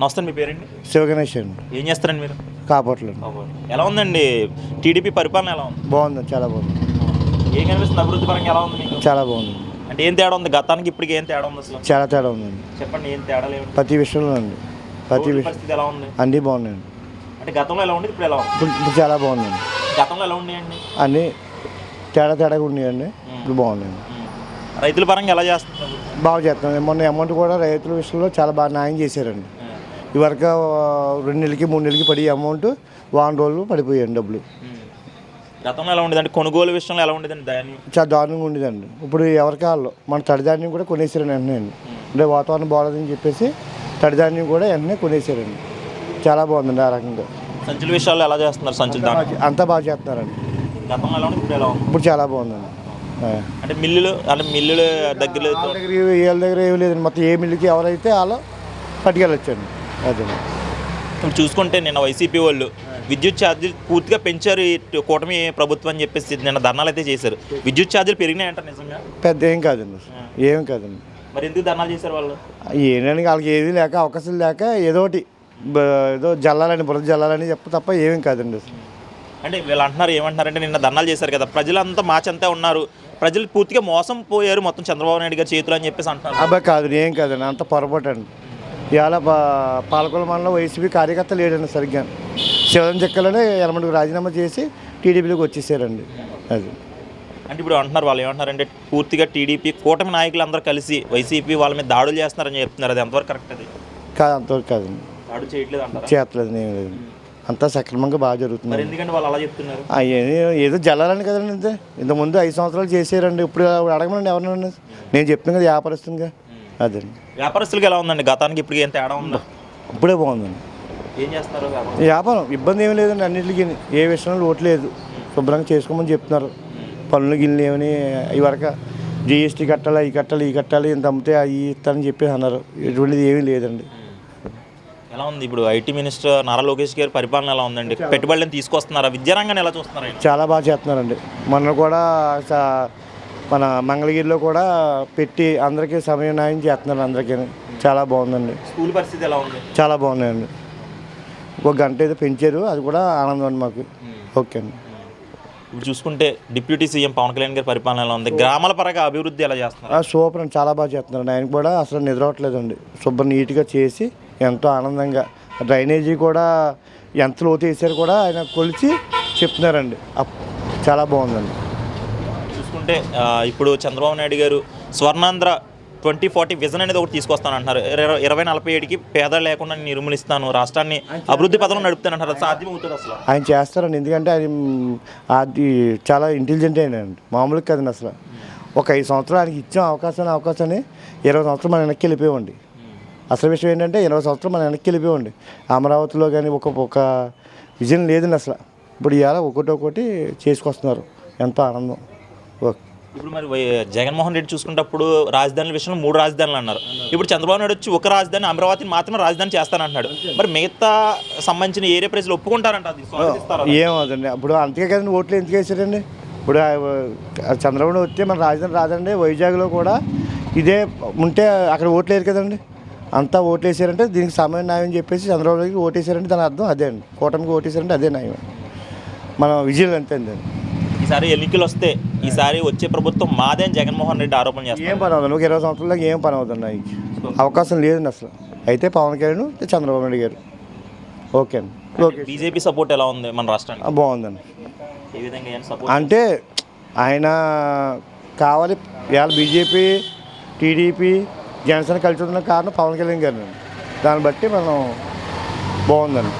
నమస్తే, మీ పేరండి? శివగణేష్ అండి. ఏం చేస్తారండి మీరు? కాపోట్లు. ఎలా ఉందండి టీడీపీ పరిపాలన? ఎలా ఉంది? బాగుంది, చాలా బాగుంది. ఏం కనిపిస్తుంది అభివృద్ధి పరంగా? ఎలా ఉంది మీకు? చాలా బాగుంది. అంటే ఏం తేడా ఉంది గతానికి ఇప్పటికి? ఏం తేడా ఉంది అసలు? చాలా తేడా ఉందండి. చెప్పండి, ఏం తేడా లేవు? ప్రతి విషయంలో అండి, ప్రతి పరిస్థితి ఎలా ఉంది? అన్నీ బాగున్నాయండి. అంటే గతంలో ఎలా ఉండేది, ఇప్పుడు ఎలా ఉంది? ఇప్పుడు చాలా బాగుందండి. గతంలో ఎలా ఉండేయండి? అన్నీ తేడాగా ఉన్నాయండి. ఇప్పుడు బాగున్నాయండి. రైతుల పరంగా ఎలా చేస్తున్నారు? బాగా చేస్తున్నాం. మొన్న అమౌంట్ కూడా రైతుల విషయంలో చాలా బాగా న్యాయం చేశారండి. ఇవరకు 2 నెలలకి 3 నెలలకి పడి అమౌంట్ వారం రోజులు పడిపోయాయండి డబ్బులు. గతంలో ఎలా ఉండేది? అంటే కొనుగోలు విషయంలో ఎలా ఉండేదండి? దాన్ని చాలా దారుణంగా ఉండేదండి. ఇప్పుడు ఎవరికాల్లో మన తడిధాన్యం కూడా కొనేసారండి వెంటనే. అంటే వాతావరణం బాగోలేదని చెప్పేసి తడిధాన్యం కూడా వెంటనే కొనేసారండి. చాలా బాగుందండి. ఆ రకంగా సంచుల విషయాల్లో ఎలా చేస్తున్నారు? సంచులు అంతా బాగా చేస్తున్నారండి. గతంలో ఎలా ఉంది, ఇప్పుడు ఎలా ఉంది? ఇప్పుడు చాలా బాగుందండి. అంటే మిల్లుల దగ్గర వీళ్ళ దగ్గర ఏమి లేదండి. మొత్తం ఏ మిల్లుకి ఎవరైతే వాళ్ళు పట్టుకెళ్ళొచ్చండి. అదే ఇప్పుడు చూసుకుంటే నిన్న వైసీపీ వాళ్ళు విద్యుత్ ఛార్జీలు పూర్తిగా పెంచారు ఈ కూటమి ప్రభుత్వం అని చెప్పేసి నిన్న ధర్నాలు అయితే చేశారు. విద్యుత్ ఛార్జీలు పెరిగినాయంట నిజంగా? పెద్ద ఏం కాదండి, ఏం కాదండి. మరి ఎందుకు ధర్నాలు చేశారు వాళ్ళు? ఏంటంటే వాళ్ళకి ఏది లేక అవకాశం లేక ఏదో జల్లాలని బురద జల్లాలని తప్ప ఏమేం కాదండి. అంటే వీళ్ళు అంటున్నారు, ఏమంటున్నారంటే నిన్న ధర్నాలు చేశారు కదా, ప్రజలంతా మార్చంతా ఉన్నారు, ప్రజలు పూర్తిగా మోసం పోయారు మొత్తం చంద్రబాబు నాయుడు గారి చేతులు అని చెప్పేసి అంటున్నారు. అబ్బాయి కాదు, ఏం కాదండి, అంత పొరపాటు అండి. ఇవాళ పాలకొల మండలం వైసీపీ కార్యకర్త లేడండి సరిగ్గా. శివరం చెక్కలోనే ఎలమంటికి రాజీనామా చేసి టీడీపీలోకి వచ్చేసారండి. అది అంటే ఇప్పుడు అంటున్నారు, వాళ్ళు ఏమంటున్నారంటే పూర్తిగా టీడీపీ కూటమి నాయకులు అందరూ కలిసి వైసీపీ వాళ్ళ మీద దాడులు చేస్తున్నారని చెప్తున్నారు. అది ఎంతవరకు కరెక్ట్? అది కాదు, అంతవరకు కాదండి. దాడులు చేయట్లేదు అంటారు? చేయట్లేదు, ఏం లేదు. అంతా సక్రమంగా బాగా జరుగుతుంది. ఎందుకంటే వాళ్ళు అలా చెప్తున్నారు? ఏదో జల్లాలని కదండి. అంతే. ఇంతకుముందు 5 సంవత్సరాలు చేసారండి. ఇప్పుడు అడగమండి ఎవరినండి. నేను చెప్తున్నాను కదా, వ్యాపారస్తుందిగా. అదండి. వ్యాపారస్తులకి ఎలా ఉందండి గతానికి ఇప్పటికి? ఏం తేడా ఉందా? ఇప్పుడే బాగుందండి. ఏం చేస్తారు వ్యాపారం? ఇబ్బంది ఏమి లేదండి. అన్నింటికి ఏ విషయంలో లోటు లేదు. శుభ్రంగా చేసుకోమని చెప్తున్నారు. పనులు గిన్నెలు ఏమని ఇవరకు జిఎస్టీ కట్టాలి, ఈ కట్టాలి, ఇంత అమ్మితే అవి ఇస్తానని చెప్పి అన్నారు. ఎటువంటిది ఏమీ లేదండి. ఎలా ఉంది ఇప్పుడు ఐటీ మినిస్టర్ నారా లోకేష్ గారి పరిపాలన ఎలా ఉందండి? పెట్టుబడులను తీసుకొస్తున్నారా? విద్యారంగాన్ని ఎలా చూస్తున్నారు? చాలా బాగా చేస్తున్నారండి. మొన్న కూడా మన మంగళగిరిలో కూడా పెట్టి అందరికీ సమన్వయం చేస్తున్నారు. అందరికీ చాలా బాగుందండి. స్కూల్ పరిస్థితి ఎలా ఉంది? చాలా బాగున్నాయండి. 1 గంట ఏదో పెంచారు, అది కూడా ఆనందం అండి మాకు. ఓకే అండి. ఇప్పుడు చూసుకుంటే డిప్యూటీ సీఎం పవన్ కళ్యాణ్ గారి పరిపాలన ఎలా ఉంది? గ్రామాల పరంగా అభివృద్ధి ఎలా చేస్తున్నారు? సూపర్ అండి, చాలా బాగా చేస్తున్నారు. ఆయన కూడా అసలు నిద్రవట్లేదండి. శుభ్రం నీట్గా చేసి ఎంతో ఆనందంగా డ్రైనేజీ కూడా ఎంత లోతు వేసారు కూడా ఆయన కొలిచి చెప్తున్నారండి. చాలా బాగుందండి. చూసుకుంటే ఇప్పుడు చంద్రబాబు నాయుడు గారు స్వర్ణాంధ్ర 2040 విజన్ అనేది ఒకటి తీసుకొస్తానంటున్నారు. 2047కి పేద లేకుండా నిర్మూలిస్తాను, రాష్ట్రాన్ని అభివృద్ధి పథకం నడుపుతానంటారు. సాధ్యం అవుతుంది అసలు? ఆయన చేస్తారండి. ఎందుకంటే ఆయన అది చాలా ఇంటెలిజెంట్ అయినండి. మామూలుగా కదండి. అసలు ఒక 5 సంవత్సరాలు ఆయనకి ఇచ్చాం అవకాశాన్ని 20 సంవత్సరాలు మనం వెనక్కి వెళ్ళిపోయండి. అసలు విషయం ఏంటంటే 20 సంవత్సరాలు మనం వెనక్కి వెళ్ళిపోయండి. అమరావతిలో కానీ ఒక విజన్ లేదండి అసలు. ఇప్పుడు ఇవాళ ఒకటి చేసుకొస్తున్నారు. ఎంతో ఆనందం. ఓకే. ఇప్పుడు మరి జగన్మోహన్ రెడ్డి చూసుకున్నప్పుడు రాజధానుల విషయంలో 3 రాజధానులు అన్నారు. ఇప్పుడు చంద్రబాబు నాయుడు వచ్చి ఒక రాజధాని అమరావతిని మాత్రమే రాజధాని చేస్తానంటున్నాడు. మరి మిగతా సంబంధించిన ఏరియా ప్రజలు ఒప్పుకుంటారంట? అది ఏమవుతుంది? ఇప్పుడు అంతే కదండి. ఓట్లు ఎందుకు వేసారండి? ఇప్పుడు చంద్రబాబు వస్తే మన రాజధాని రాదండి. వైజాగ్లో కూడా ఇదే ఉంటే అక్కడ ఓట్లు వేయరు కదండి. అంతా ఓట్లు వేసారంటే దీనికి సమన్వయం చెప్పేసి చంద్రబాబుకి ఓటేసారంటే దాని అర్థం అదే అండి. కూటమికి ఓటేసారంటే అదే న్యాయం. మన విజయం అంతే అండి. ఈసారి ఎన్నికలు వస్తే ఈసారి వచ్చే ప్రభుత్వం మాదే అని జగన్మోహన్ రెడ్డి ఆరోపణ చేస్తారు. ఏం పని అవుతుంది? ఒక 20 సంవత్సరాలకి ఏం పని అవుతుంది? అవకాశం లేదండి అసలు. అయితే పవన్ కళ్యాణ్, చంద్రబాబు నాయుడు గారు. ఓకే అండి. ఓకే. బీజేపీ సపోర్ట్ ఎలా ఉంది మన రాష్ట్రానికి? బాగుందండి. ఏ విధంగా సపోర్ట్ అంటే ఆయన కావాలి. ఇవాళ బీజేపీ, టీడీపీ, జనసేన కలిసి ఉన్న కారణం పవన్ కళ్యాణ్ గారు. దాన్ని బట్టి మనం బాగుందండి.